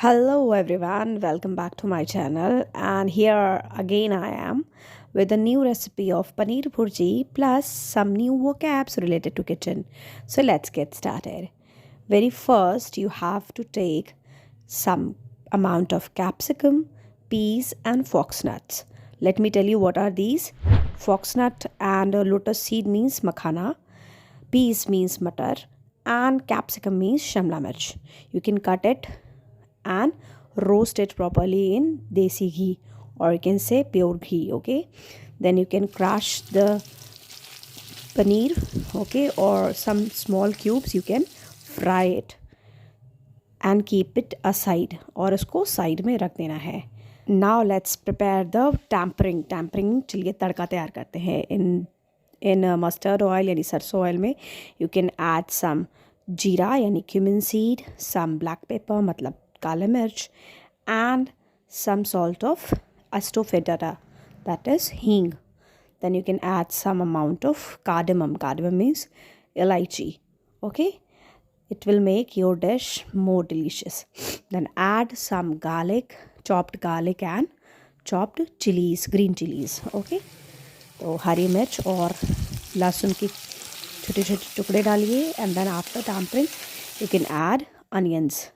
Hello everyone, welcome back to my channel, and here again I am with a new recipe of paneer bhurji plus some new vocabs related to kitchen. So let's get started. Very first you have to take some amount of capsicum, peas and foxnuts. Let me tell you what are these. Foxnut and lotus seed means makhana, peas means matar, and capsicum means shamla mirch. You can cut it and roast it properly in desi ghee, or you can say pure ghee. Okay, then you can crush the paneer, okay, or some small cubes. You can fry it and keep it aside, और इसको side में रख देना है. Now let's prepare the tampering. चलिए तड़का तैयार करते हैं. in mustard oil यानी सरसों ऑयल में you can add some जीरा यानी cumin seed, some black pepper मतलब काला मिर्च, and some salt of asafoetida, that is hing. Then you can add some amount of cardamom. Cardamom means elaichi. Okay, it will make your dish more delicious. Then add some garlic, chopped garlic and chopped chilies, green chilies. Okay, तो हरी मिर्च और लहसुन की छोटे छोटे टुकड़े डालिए. And then after tampering you can add onions.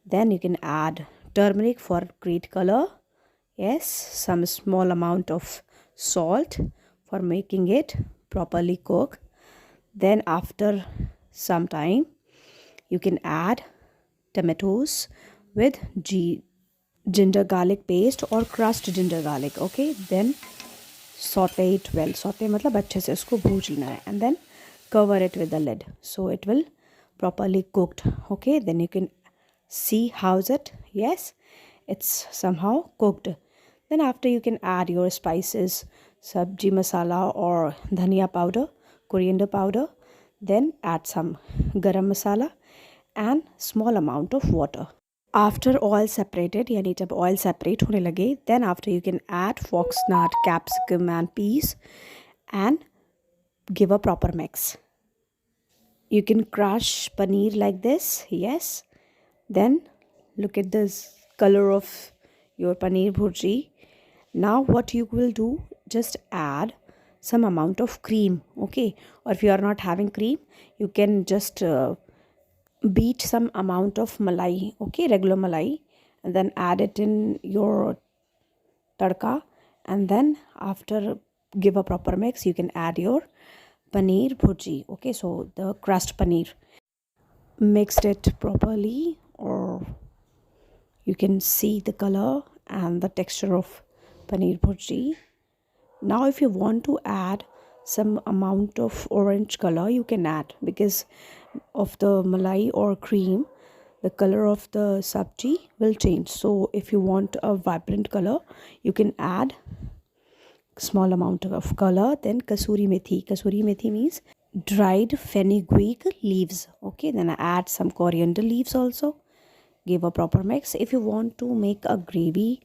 Then you can add turmeric for great color. Yes, some small amount of salt for making it properly cook. Then after some time you can add tomatoes with ginger garlic paste or crushed ginger garlic. Okay, then saute it well. Saute मतलब अच्छे से उसको भूज लेना है. And then cover it with the lid so it will properly cooked. Okay, then you can see how's it. Yes, it's somehow cooked. Then after you can add your spices, sabji masala or dhania powder, coriander powder. Then add some garam masala and small amount of water. After oil separated, यानी जब oil separate होने लगे, then after you can add foxnut, capsicum and peas and give a proper mix. You can crush paneer like this. Yes, then look at this color of your paneer bhurji. Now what you will do, just add some amount of cream. Okay, or if you are not having cream you can just beat some amount of malai. Okay, regular malai, and then add it in your tadka. And then after give a proper mix, you can add your paneer bhurji. Okay, so the crushed paneer, mixed it properly, or you can see the color and the texture of paneer bhurji. Now if you want to add some amount of orange color you can add, because of the malai or cream the color of the sabji will change. So if you want a vibrant color you can add small amount of color. Then kasuri methi means dried fenugreek leaves. Okay, then I add some coriander leaves also. Give a proper mix. If you want to make a gravy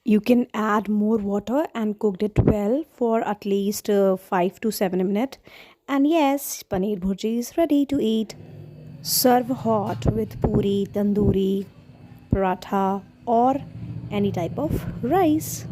you can add more water and cook it well for at least 5 to 7 minutes. And yes, paneer bhurji is ready to eat. Serve hot with puri, tandoori, paratha or any type of rice.